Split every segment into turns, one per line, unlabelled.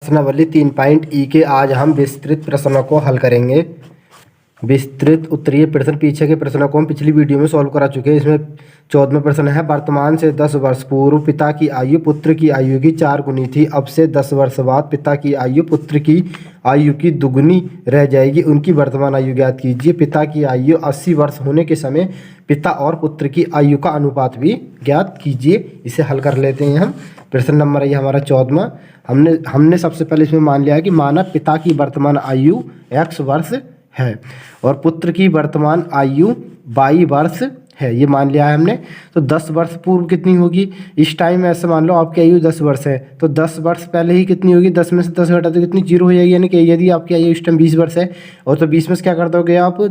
प्रश्नावली 3.E के आज हम विस्तृत प्रश्नों को हल करेंगे। विस्तृत उत्तरीय प्रश्न पीछे के प्रश्नों को हम पिछली वीडियो में सॉल्व करा चुके हैं। इसमें 14वां प्रश्न है, वर्तमान से 10 वर्ष पूर्व पिता की आयु पुत्र की आयु की 4 गुनी थी। अब से 10 वर्ष बाद पिता की आयु पुत्र की आयु की दुगुनी रह जाएगी। उनकी वर्तमान आयु ज्ञात कीजिए। पिता की आयु 80 वर्ष होने के समय पिता और पुत्र की आयु का अनुपात भी ज्ञात कीजिए। इसे हल कर लेते हैं हम। प्रश्न नंबर है हमारा 14वां। हमने सबसे पहले इसमें मान लिया है कि माना पिता की वर्तमान आयु x वर्ष है और पुत्र की वर्तमान आयु y वर्ष है, ये मान लिया है हमने। तो 10 वर्ष पूर्व कितनी होगी, इस टाइम ऐसे मान लो आपकी आयु 10 वर्ष है तो 10 वर्ष पहले ही कितनी होगी, 10 में से 10 घटा तो कितनी 0 हो जाएगी। यानी कि यदि आपकी आयु इस टाइम 20 वर्ष है और तो 20 में से क्या कर दोगे आप,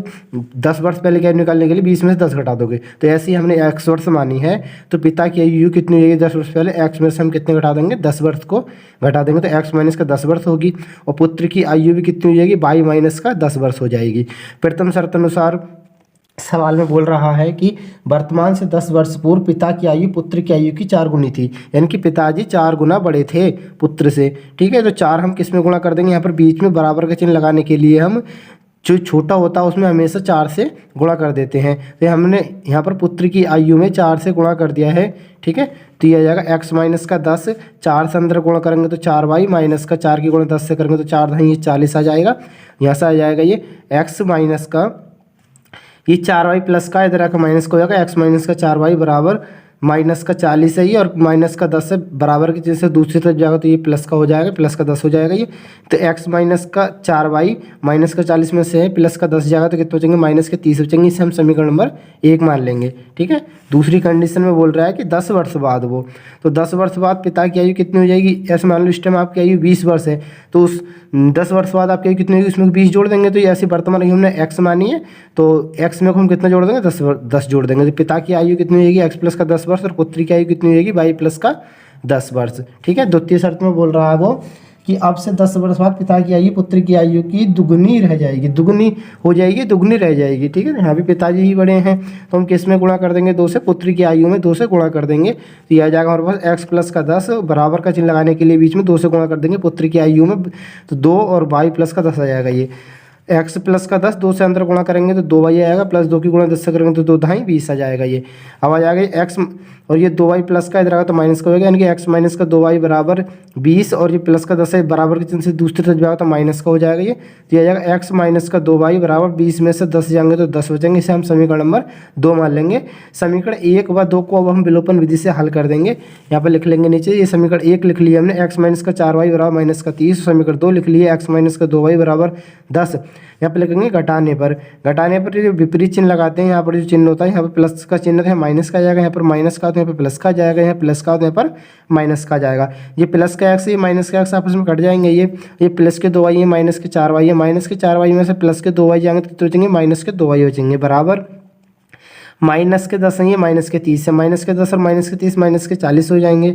10 वर्ष पहले क्या निकालने के लिए 20 में से 10 घटा दोगे। तो ऐसे ही हमने x वर्ष मानी है तो पिता की आयु कितनी हो जाएगी 10 वर्ष पहले, x में से हम कितने घटा देंगे 10 वर्ष को घटा देंगे तो x माइनस का 10 वर्ष होगी। और पुत्र की आयु भी कितनी हो जाएगी, y माइनस का 10 वर्ष हो जाएगी। प्रथम शर्त अनुसार सवाल में बोल रहा है कि वर्तमान से 10 वर्ष पूर्व पिता की आयु पुत्र की आयु की 4 गुनी थी, यानी कि पिताजी 4 गुना बड़े थे पुत्र से। ठीक है, तो 4 हम किस में गुणा कर देंगे, यहाँ पर बीच में बराबर का चिन्ह लगाने के लिए हम जो छोटा होता है उसमें हमेशा 4 से गुणा कर देते हैं। तो हमने यहाँ पर पुत्र की आयु में 4 से गुणा कर दिया है। ठीक है, तो यह आ जाएगा x माइनस का 10, 4 से अंदर गुणा करेंगे तो 4y माइनस का 4 की गुणा 10 से करेंगे तो 4 दही 40 आ जाएगा। यहाँ से आ जाएगा ये x माइनस का ये 4y प्लस का इधर आकर माइनस का हो जाएगा, x माइनस का 4y बराबर माइनस का 40 है ये, और माइनस का 10 है बराबर की जैसे दूसरी तरफ जाएगा तो ये प्लस का हो जाएगा, प्लस का 10 हो जाएगा ये। तो x माइनस का 4y माइनस का 40 में से है प्लस का 10 जाएगा तो कितने बचेंगे, माइनस के 30 बचेंगे। इसे हम समीकरण नंबर 1 मान लेंगे। ठीक है, दूसरी कंडीशन में बोल रहा है कि 10 वर्ष बाद वो, तो 10 वर्ष बाद पिता की आयु कितनी हो जाएगी, ऐसे मान लो इस टाइम आपकी आयु 20 वर्ष है तो उस 10 वर्ष बाद आपकी आयु कितनी होगी, उसमें 20 जोड़ देंगे। तो ये ऐसी वर्तमान आयु हमने x मानी है तो x में हम कितना जोड़ देंगे, 10 जोड़ देंगे। तो पिता की आयु कितनी हो जाएगी, x प्लस का 10 वर्ष, और पुत्री की आयु कितनी हो जाएगी, y प्लस का 10 वर्ष। ठीक है, द्वितीय शर्त में बोल रहा है वो कि अब से 10 वर्ष बाद पिता की आयु पुत्र की आयु की दुगुनी रह जाएगी, दुगुनी हो जाएगी, दुगुनी रह जाएगी। ठीक है, यहाँ भी पिताजी ही बड़े हैं तो हम किस में गुणा कर देंगे, 2 से, पुत्र की आयु में 2 से गुणा कर देंगे। तो यह आ जाएगा हमारे पास x प्लस का 10 बराबर का चिन्ह लगाने के लिए बीच में 2 से गुणा कर देंगे पुत्र की आयु में, तो 2 और y प्लस का 10 आ जाएगा। ये x प्लस का 10 2 से अंदर गुणा करेंगे तो 2y आएगा, प्लस 2 की गुणा 10 से करेंगे तो 2 ढाई 20 आ जाएगा ये। अब आ जाएगा x और ये 2y प्लस का इधर आएगा तो माइनस का होगा, यानी कि x माइनस का 2y बराबर 20 और ये प्लस का 10 है बराबर के चिन्ह से दूसरी तरफ जाएगा तो माइनस का हो जाएगा ये। तो ये आ जाएगा x माइनस का 2y बराबर 20 में से 10 जाएंगे तो 10 बचेंगे। इसे हम समीकरण नंबर 2 मान लेंगे। समीकरण 1 व 2 को अब हम विलोपन विधि से हल कर देंगे। यहाँ पर लिख लेंगे नीचे, ये समीकरण 1 लिख लिया हमने, x माइनस का 4y बराबर माइनस का 30। समीकरण 2 लिख लिए x माइनस का 2y बराबर 10। यहाँ पर लिखेंगे घटाने पर जो विपरीत चिन्ह लगाते हैं, यहाँ पर जो चिन्ह होता है यहाँ पर प्लस का चिन्ह है, माइनस का जाएगा, यहाँ पर माइनस का तो यहाँ पर प्लस का जाएगा, यहाँ प्लस का तो यहाँ पर माइनस का जाएगा। ये प्लस का x ये माइनस का x आपस में कट जाएंगे। ये प्लस के 2y, ये माइनस के 4y, ये माइनस के 4y में से प्लस के 2y जाएंगे तो कितने बचेंगे, माइनस के 2y बचेंगे, बराबर माइनस के 10 है, ये माइनस के 30 है, माइनस के 10 और माइनस के 30 माइनस के 40 हो जाएंगे।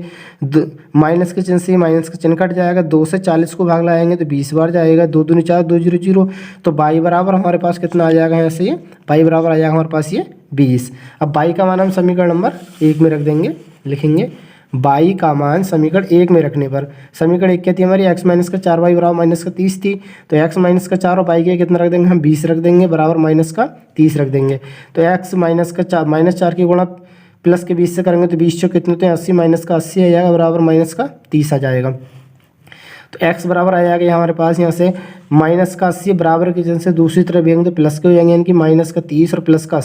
माइनस के चिन्ह से माइनस का चिन्ह कट जाएगा, 2 से 40 को भाग लाएंगे तो 20 बार जाएगा, 2 दूनी 4 2 0 0। तो y बराबर हमारे पास कितना आ जाएगा, यहाँ से ये y बराबर आ जाएगा हमारे पास ये 20। अब y का मान हम समीकरण नंबर 1 में रख देंगे, लिखेंगे y का मान समीकरण 1 में रखने पर, समीकरण 1 क्या थी हमारी, x माइनस का 4y बराबर माइनस का 30 थी, तो x माइनस का 4 और y के कितना रख देंगे हम 20 रख देंगे, बराबर माइनस का 30 रख देंगे। तो x माइनस का 4 माइनस 4 की गुणा प्लस के 20 से करेंगे तो 20 कितने होते हैं 80, माइनस का 80 आ जाएगा, बराबर माइनस का 30 आ जाएगा। तो x बराबर आ जाएगा हमारे पास यहाँ से माइनस का 80 बराबर के चिन्ह से दूसरी तरफ भेजेंगे तो प्लस के हो जाएंगे, यानी कि माइनस का 30 और प्लस का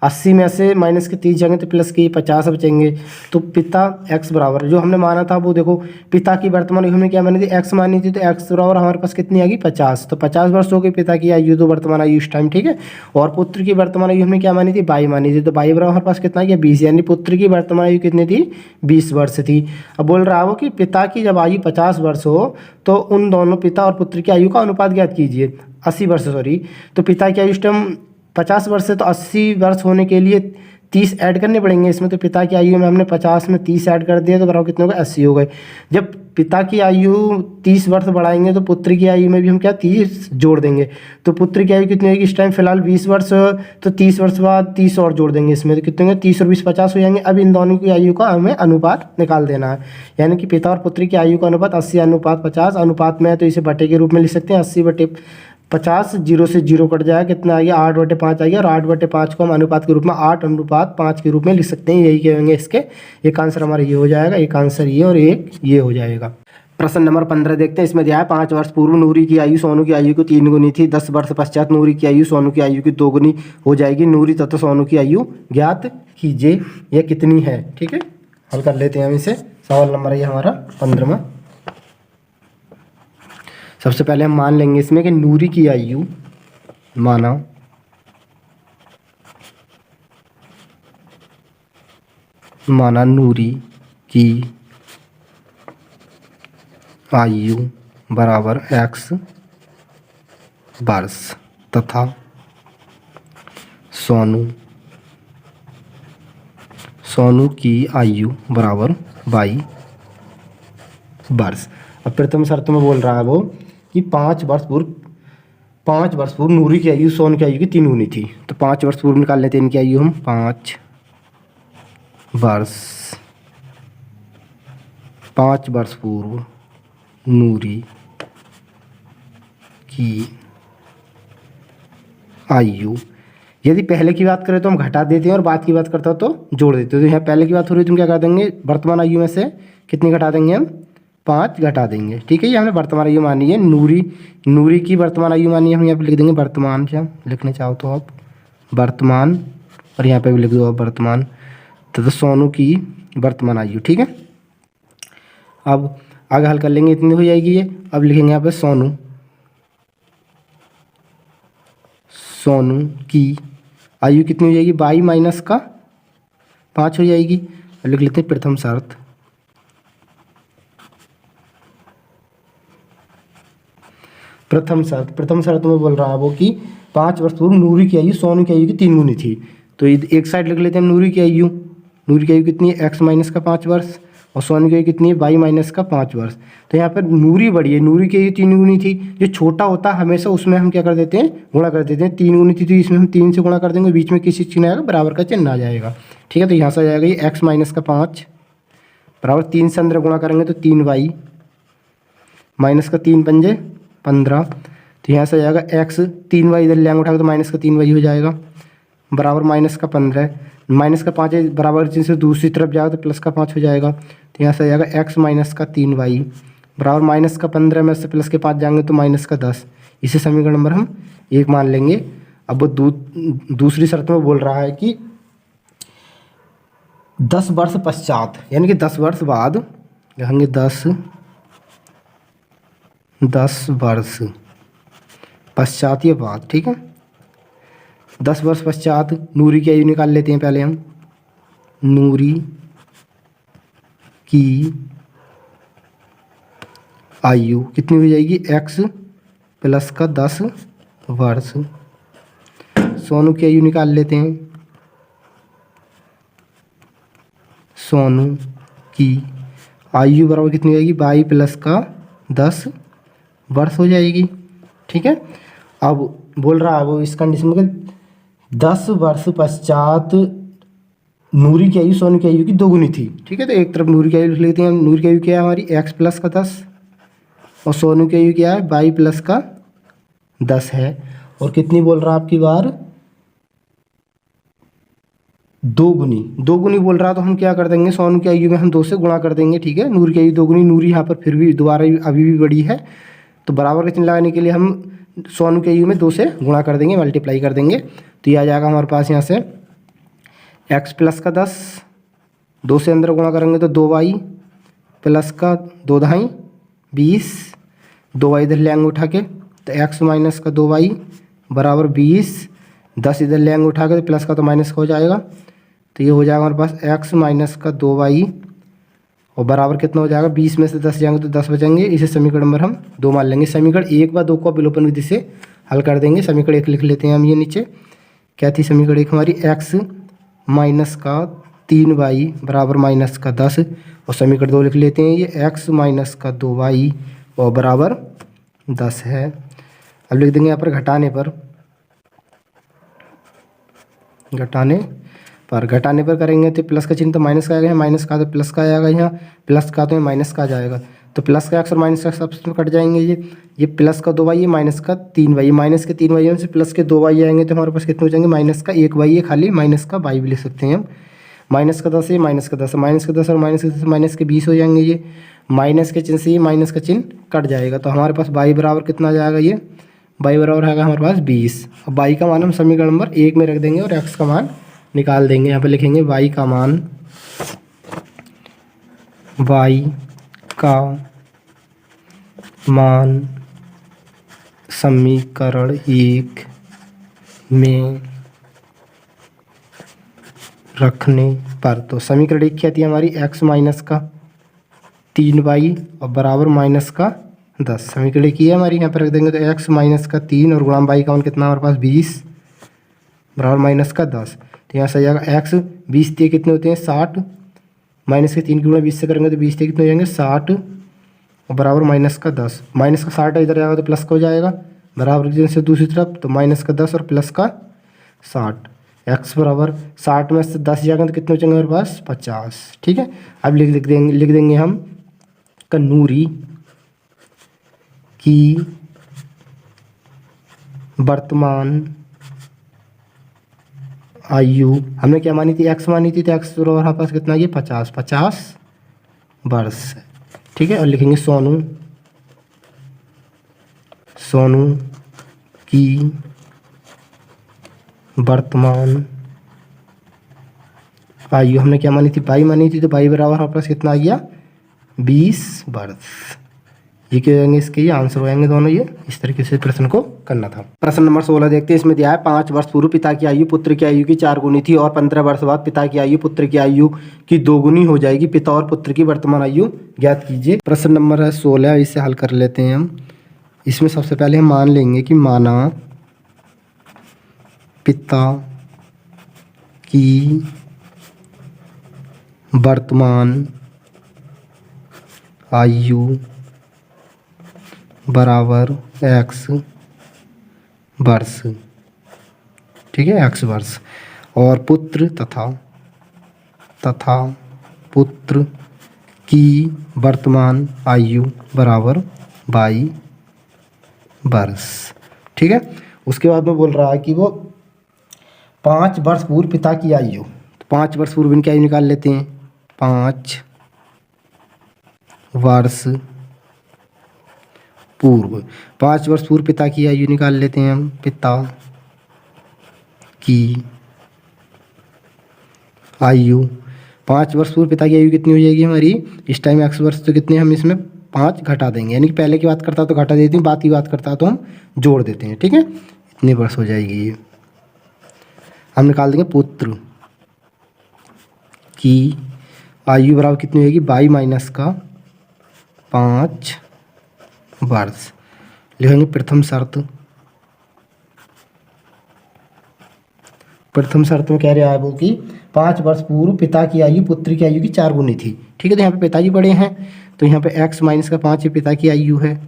80 में से माइनस के 30 जाएंगे तो प्लस के 50 बचेंगे। तो पिता x बराबर जो हमने माना था वो देखो, पिता की वर्तमान आयु हमने क्या मानी थी, x मानी थी, तो x बराबर हमारे पास कितनी आ गई 50। तो 50 वर्ष हो गई पिता की आयु, तो वर्तमान आयु इस टाइम। ठीक है, और पुत्र की वर्तमान आयु हमने क्या मानी थी, y मानी थी, तो y बराबर हमारे पास कितना आ गया 20, यानी पुत्र की वर्तमान आयु कितनी थी 20 वर्ष थी। अब बोल रहा हो कि पिता की जब आयु 50 वर्ष हो तो उन दोनों पिता और पुत्र की आयु का अनुपात ज्ञात कीजिए। 80 वर्ष सॉरी, तो पिता की आयु इस टाइम 50 वर्ष से, तो 80 वर्ष होने के लिए 30 ऐड करने पड़ेंगे इसमें। तो पिता की आयु में हमने 50 में 30 ऐड कर दिया तो बराबर कितने हो गए 80 हो गए। जब पिता की आयु 30 वर्ष बढ़ाएंगे तो पुत्र की आयु में भी हम क्या 30 जोड़ देंगे। तो पुत्र की आयु कितनी होगी इस टाइम फिलहाल 20 वर्ष, तो 30 वर्ष बाद 30 और जोड़ देंगे इसमें, तो कितने होंगे 30 और 20 50 हो जाएंगे। अब इन दोनों की आयु का हमें अनुपात निकाल देना है, यानी कि पिता और पुत्री की आयु का अनुपात 80:50 अनुपात में है, तो इसे बटे के रूप में लिख सकते हैं 80/50, 0 से 0 कट जाएगा, कितना आ गया 8/5 आ गया, और 8/5 को हम अनुपात के रूप में 8:5 के रूप में लिख सकते हैं। यही कहेंगे इसके, एक आंसर हमारा ये हो जाएगा, एक आंसर ये और एक ये हो जाएगा। प्रश्न नंबर 15 देखते हैं। इसमें दिया है 5 वर्ष पूर्व नूरी की आयु सोनू की आयु की 3 गुनी थी, 10 वर्ष पश्चात नूरी की आयु सोनू की आयु की 2 गुनी हो जाएगी, नूरी तथा सोनू की आयु ज्ञात कीजिए, यह कितनी है। ठीक है, हल कर लेते हैं हम इसे। सवाल नंबर ये हमारा 15वां। सबसे पहले हम मान लेंगे इसमें कि नूरी की आयु माना नूरी की आयु बराबर x वर्ष तथा सोनू की आयु बराबर y वर्ष। अब प्रथम शर्त में बोल रहा है वो कि 5 वर्ष पूर्व नूरी की आयु सोनू की आयु की 3 गुनी थी। तो 5 वर्ष पूर्व निकाल लेते हैं इनकी आयु हम। 5 वर्ष पूर्व नूरी की आयु, यदि पहले की बात करें तो हम घटा देते हैं और बाद की बात करता हो तो जोड़ देते हैं। तो यहाँ पहले की बात हो रही है तो हम क्या कर देंगे, वर्तमान आयु में से कितनी घटा देंगे हम, 5 घटा देंगे। ठीक है, ये हमने वर्तमान आयु मानी है, नूरी की वर्तमान आयु मानी है, हम यहाँ पे लिख देंगे वर्तमान, से लिखने चाहो तो आप वर्तमान, और यहाँ पे भी लिख दो आप वर्तमान, तो सोनू की वर्तमान आयु। ठीक है, अब आगे हल कर लेंगे, इतनी हो जाएगी ये। अब लिखेंगे यहाँ पे सोनू की आयु कितनी हो जाएगी, y माइनस का 5 हो जाएगी। लिख लेते हैं प्रथम शर्त। प्रथम शर्त में बोल रहा है वो कि 5 वर्ष पूर्व नूरी की आयु सोनू की आयु की 3 गुनी थी। तो एक साइड लिख लेते हैं नूरी की आयु कितनी है, x माइनस का 5 वर्ष, और सोनू की आयु कितनी है, y माइनस का 5 वर्ष। तो यहाँ पर नूरी बड़ी है, नूरी की आयु 3 गुनी थी। जो छोटा होता है हमेशा उसमें हम क्या कर देते हैं, गुणा कर देते हैं। 3 गुनी थी तो इसमें हम 3 से गुणा कर देंगे, बीच में किसी चिन्ह आएगा, बराबर का चिन्ह आ जाएगा। ठीक है, तो यहाँ से आ जाएगा ये x माइनस का 5 बराबर 3 से अंदर गुणा करेंगे तो 3y माइनस का 3 पंजे 15। तो यहाँ से आ जाएगा x, 3y इधर ले उठाएगा तो माइनस का 3y हो जाएगा, बराबर माइनस का 15, माइनस का 5 बराबर चिन्ह से दूसरी तरफ जाएगा तो प्लस का 5 हो जाएगा। तो यहाँ से आ जाएगा x माइनस का 3y बराबर माइनस का 15 में से प्लस के 5 जाएंगे तो माइनस का 10। इसे समीकरण नंबर हम 1 मान लेंगे। अब वो दूसरी शर्त में बोल रहा है कि 10 वर्ष पश्चात, यानी कि 10 वर्ष बाद लिखेंगे 10 वर्ष पश्चात ये बाद। ठीक है, 10 वर्ष पश्चात नूरी की आयु निकाल लेते हैं पहले हम। नूरी की आयु कितनी हो जाएगी, x प्लस का 10 वर्ष। सोनू की आयु निकाल लेते हैं। सोनू की आयु बराबर कितनी हो जाएगी, y प्लस का 10 वर्ष हो जाएगी। ठीक है, अब बोल रहा है वो इस कंडीशन में 10 वर्ष पश्चात नूरी की आयु सोनू की आयु की 2 गुनी थी। ठीक है, तो एक तरफ नूरी की आयु लिख लेते हैं। नूरी की आयु क्या है हमारी, x प्लस का 10, और सोनू की आयु क्या है, y प्लस का 10 है। और कितनी बोल रहा है आपकी बार, 2 गुनी बोल रहा है। तो हम क्या कर देंगे, सोनू की आयु में हम 2 से गुणा कर देंगे। ठीक है, नूरी की आयु 2 गुनी, नूरी यहाँ पर फिर भी दोबारा अभी भी बड़ी है, तो बराबर का चिन्ह लगाने के लिए हम सोनू की आयु में 2 से गुणा कर देंगे, मल्टीप्लाई कर देंगे। तो ये आ जाएगा हमारे पास यहाँ से x प्लस का 10, 2 से अंदर गुणा करेंगे तो 2y प्लस का 2 दहाई 20, 2y इधर ले आएंगे उठा के तो x माइनस का 2y बराबर 20, 10 इधर ले आएंगे उठा के तो प्लस का तो माइनस का हो जाएगा। तो ये हो जाएगा हमारे पास x माइनस का 2y और बराबर कितना हो जाएगा, 20 में से 10 जाएंगे तो 10 बचेंगे। इसे समीकरण नंबर हम 2 मान लेंगे। समीकरण 1 व 2 को विलोपन विधि से हल कर देंगे। समीकरण 1 लिख लेते हैं हम, ये नीचे क्या थी समीकरण 1 हमारी, x माइनस का 3y बराबर माइनस का 10 और समीकरण 2 लिख लेते हैं। ये x माइनस का 2y और बराबर 10 है। अब लिख देंगे यहाँ पर घटाने पर करेंगे तो प्लस का चिन्ह तो माइनस का आएगा, माइनस का तो प्लस का आएगा, यहाँ प्लस का तो माइनस का आ जाएगा। तो प्लस का x और माइनस का आपस में कट जाएंगे। ये प्लस का 2y, ये माइनस का 3y, माइनस के 3y में से प्लस के 2y आएंगे तो हमारे पास कितने हो जाएंगे, माइनस का 1y, ये खाली माइनस का y भी लिख सकते हैं हम। माइनस का 10 है, माइनस का 10, माइनस का 10 और माइनस के 10 माइनस के 20 हो जाएंगे। ये माइनस के चिन्ह से ये माइनस का चिन्ह कट जाएगा तो हमारे पास y बराबर कितना आ जाएगा, ये y बराबर आएगा हमारे पास 20। अब y का मान हम समीकरण नंबर 1 में रख देंगे और x का मान निकाल देंगे। यहाँ पे लिखेंगे y का मान समीकरण 1 में रखने पर, तो समीकरण 1 क्या थी हमारी, x माइनस का 3y और बराबर माइनस का 10। समीकरण 1 है हमारी, यहाँ पर रख देंगे तो x माइनस का 3 और गुणाम y का मान कितना हमारे पास 20 बराबर माइनस का 10। तो यहाँ से आ जाएगा x 20 दिए कितने होते हैं 60, माइनस के 3 की गुणा 20 से करेंगे तो 20 दिए कितने हो जाएंगे 60 और बराबर माइनस का 10। माइनस का 60 इधर जाएगा तो प्लस का हो जाएगा, बराबर से दूसरी तरफ तो माइनस का 10 और प्लस का 60। x बराबर 60 में से 10 जाएगा तो कितने हो जाएंगे हमारे पास 50। ठीक है, अब लिख देंगे हम कनूरी की वर्तमान आयु हमने क्या मानी थी, x मानी थी, तो x बराबर हमारे पास कितना, ये 50 वर्ष। ठीक है, और लिखेंगे सोनू की वर्तमान आयु हमने क्या मानी थी, y मानी थी, तो y बराबर हमारे पास कितना आ गया 20 वर्ष। ये क्या हो जाएंगे, इसके ये आंसर हो जाएंगे दोनों। ये इस तरीके से प्रश्न को करना था। प्रश्न नंबर 16 देखते हैं। इसमें दिया है 5 वर्ष पूर्व पिता की आयु पुत्र की आयु की 4 गुनी थी और 15 वर्ष बाद पिता की आयु पुत्र की आयु की 2 गुनी हो जाएगी। पिता और पुत्र की वर्तमान आयु ज्ञात कीजिए। प्रश्न नंबर है 16, इसे हल कर लेते हैं हम। इसमें सबसे पहले हम मान लेंगे कि माना पिता की वर्तमान आयु बराबर x वर्ष। ठीक है, x वर्ष, और पुत्र तथा पुत्र की वर्तमान आयु बराबर y वर्ष। ठीक है, उसके बाद में बोल रहा है कि वो 5 वर्ष पूर्व पिता की आयु, तो 5 वर्ष पूर्व इनकी आयु निकाल लेते हैं। 5 वर्ष पूर्व पिता की आयु निकाल लेते हैं हम। पिता की आयु 5 वर्ष पूर्व पिता की आयु कितनी हो जाएगी हमारी, इस टाइम x वर्ष, तो कितने हम इसमें 5 घटा देंगे, यानी कि पहले की बात करता तो घटा देते हैं, बात की बात करता तो हम जोड़ देते हैं। ठीक है, इतने वर्ष हो जाएगी ये। हम निकाल देंगे पुत्र की आयु बराबर कितनी होगी, y माइनस का 5 वर्ष। लिखेंगे प्रथम शर्त में कह रहा है वो कि 5 वर्ष पूर्व पिता की आयु पुत्र की आयु की 4 गुनी थी। ठीक है, तो यहाँ पे पिताजी बड़े हैं तो यहाँ पे x माइनस का 5 पिता की आयु है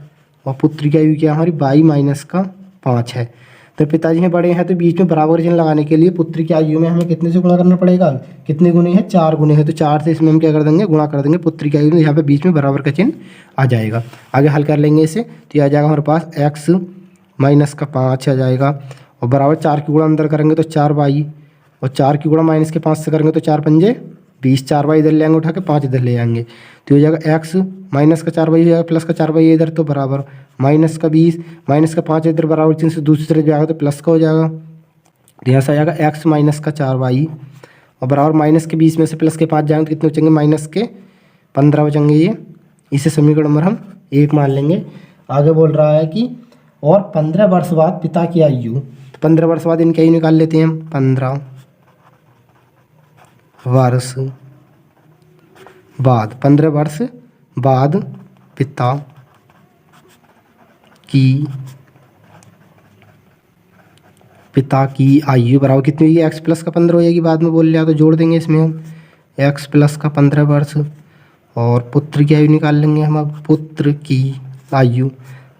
और पुत्र की आयु क्या हमारी y माइनस का 5 है। तो पिताजी हैं बड़े हैं तो बीच में बराबर चिन्ह लगाने के लिए पुत्र की आयु में हमें कितने से गुणा करना पड़ेगा, कितने गुने हैं 4 गुने हैं, तो 4 से इसमें हम क्या कर देंगे, गुणा कर देंगे पुत्र की आयु में, यहाँ पे बीच में बराबर का चिन्ह आ जाएगा। आगे हल कर लेंगे इसे, तो ये आ जाएगा हमारे पास x माइनस का 5 आ जाएगा और बराबर 4 की गुणा अंदर करेंगे तो 4y और 4 की गुणा माइनस के 5 से करेंगे तो 4 पंजे 20, 4y इधर ले आएंगे उठा के 5 इधर ले आएंगे, तो हो जाएगा x माइनस का 4y हो जाएगा प्लस का 4y इधर, तो बराबर माइनस का 20 माइनस का 5 इधर बराबर चिन्ह से दूसरी तरफ जाएगा तो प्लस का हो जाएगा। तो यहाँ से आ जाएगा x माइनस का 4y और बराबर माइनस के 20 में से प्लस के 5 जाएंगे तो कितने बचेंगे, माइनस के 15 बचेंगे। ये इसे समीकरण नंबर हम 1 मान लेंगे। आगे बोल रहा है कि और 15 वर्ष बाद पिता की आयु, तो 15 वर्ष बाद इनकी आयु निकाल लेते हैं हम। 15 वर्ष बाद पिता की पिता की आयु बराबर कितनी होगी, एक्स प्लस का 15 हो जाएगी, बाद में बोल लिया तो जोड़ देंगे इसमें हम एक्स प्लस का 15 वर्ष, और पुत्र की आयु निकाल लेंगे हम। अब पुत्र की आयु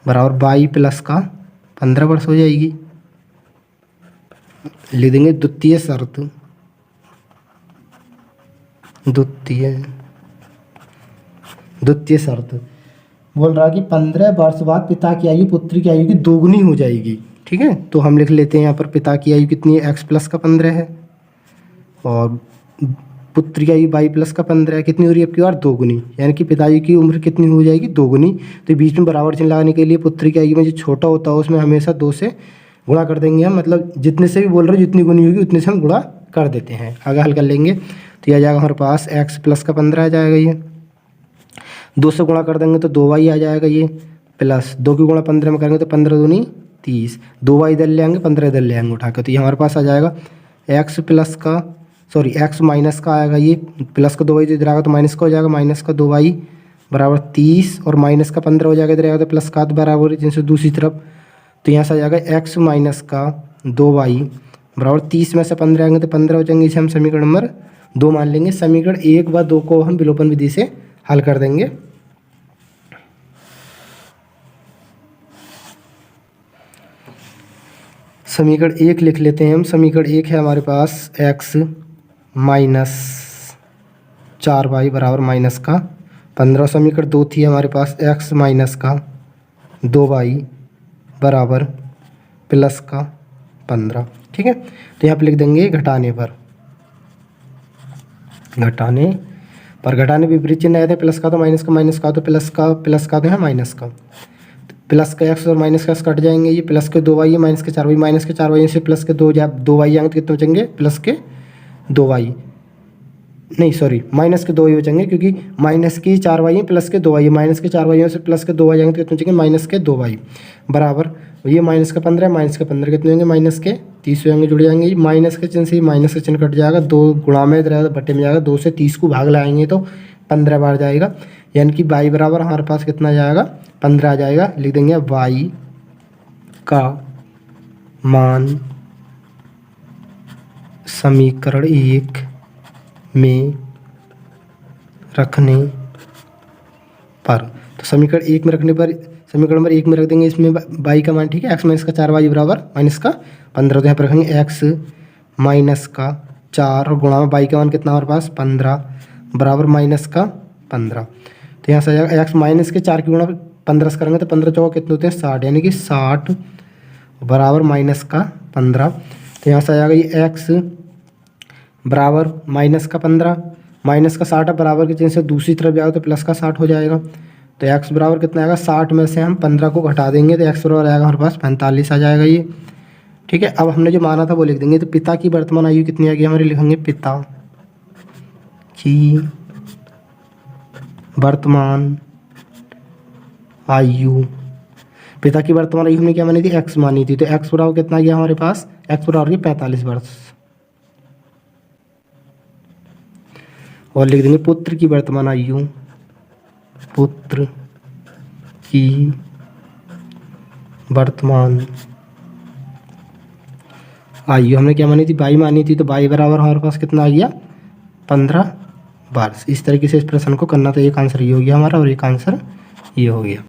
बराबर वाई प्लस का 15 वर्ष हो जाएगी। लिख देंगे द्वितीय शर्त, द्वितीय शर्त बोल रहा कि 15 वर्ष बाद पिता की आयु पुत्र की आयु की दोगुनी हो जाएगी। ठीक है, तो हम लिख लेते हैं यहाँ पर पिता की आयु कितनी है, एक्स प्लस का 15 है, और पुत्र की आयु वाई प्लस का 15 है। कितनी हो रही है आपकी बार, दोगुनी, यानी कि पिताजी की उम्र कितनी हो जाएगी, दोगुनी। तो बीच में बराबर चिन्ह लगाने के लिए पुत्र की आयु में जो छोटा होता है उसमें हमेशा 2 से गुणा कर देंगे हम, मतलब जितने से भी बोल रहे हो जितनी गुनी होगी उतने से हम गुणा कर देते हैं। आगे हल कर लेंगे तो यह आ जाएगा हमारे पास एक्स प्लस का 15 आ जाएगा, ये 2 से गुणा कर देंगे तो 2y आ जाएगा, ये प्लस 2 की गुणा 15 में करेंगे तो 15 दूनी 30, 2y इधर ले आएंगे 15 इधर ले आएंगे उठा के, तो ये हमारे पास आ जाएगा एक्स माइनस का आएगा, ये प्लस का 2y तो इधर आएगा तो माइनस का हो जाएगा, माइनस का 2y बराबर 30, और माइनस का 15 हो जाएगा, इधर आएगा तो प्लस का बराबर जिनसे दूसरी तरफ, तो यहाँ से आ जाएगा एक्स माइनस का 2y बराबर 30 में से 15 आएंगे तो 15 हो जाएंगे, इसे हम समीकरण नंबर 2 मान लेंगे। समीकरण 1 व 2 को हम विलोपन विधि से हल कर देंगे। समीकरण 1 लिख लेते हैं हम। समीकरण 1 है हमारे पास एक्स माइनस 4y बराबर माइनस का 15। समीकरण 2 थी हमारे पास एक्स माइनस का 2y बराबर प्लस का 15। ठीक है, तो यहाँ पे लिख देंगे घटाने घटाने विपरीत चिन्ह आए थे, प्लस का तो माइनस का, माइनस का तो प्लस का तो है माइनस का, प्लस का एक्स और माइनस का कट जाएंगे, ये प्लस के 2y माइनस के 4y, माइनस के 4y से प्लस के 2y आएंगे तो कितने बचेंगे, प्लस के 2y नहीं सॉरी माइनस के 2y बचेंगे, क्योंकि माइनस की 4y प्लस के 2y, माइनस के 4y से प्लस के 2y आएंगे तो कितने बचेंगे, माइनस के 2y बराबर, ये माइनस का 15 माइनस के 15 कितने होंगे, माइनस के 30 होंगे, जुड़ जाएंगे। माइनस के चिन्ह से माइनस का चिन्ह कट जाएगा, 2 गुणा में रहेगा तो बट्टे में जाएगा, 2 से 30 को भाग लाएंगे तो 15 बार जाएगा, यानी कि y बराबर हमारे पास कितना आ जाएगा, 15 आ जाएगा। लिख देंगे y का मान समीकरण 1 में रखने पर, तो समीकरण 1 में रखने पर समीकरण नंबर 1 में रख देंगे इसमें y का मान। ठीक है, x माइनस का 4y बराबर माइनस का 15, तो यहाँ पर रखेंगे x माइनस का 4 और गुणा में y का मान कितना हमारे पास 15 बराबर माइनस का 15, तो यहाँ से आ जाएगा x माइनस के 4 की गुणा 15 से करेंगे तो 15 चौका कितने होते हैं 60, यानी कि 60 बराबर माइनस का 15, तो यहाँ से आ जाएगा ये x बराबर माइनस का 15 माइनस का 60 बराबर के चिन्ह से दूसरी तरफ जाएगा तो प्लस का 60 हो जाएगा, तो x बराबर कितना आएगा 60 में से हम 15 को घटा देंगे तो x बराबर आएगा हमारे पास 45 आ जाएगा ये। ठीक है, अब हमने जो माना था वो लिख देंगे। तो पिता की वर्तमान आयु कितनी आ गई हमारे, लिखेंगे पिता की वर्तमान आयु, पिता की वर्तमान आयु हमने क्या मानी थी, x मानी थी, तो x बराबर कितना आ गया हमारे पास, x बराबर 45 वर्ष। और लिख देंगे पुत्र की वर्तमान आयु, पुत्र की वर्तमान आयु हमने क्या मानी थी, y मानी थी, तो y बराबर हमारे पास कितना आ गया 15 वर्ष। इस तरीके से इस प्रश्न को करना, तो एक आंसर ये हो गया हमारा और एक आंसर ये हो गया।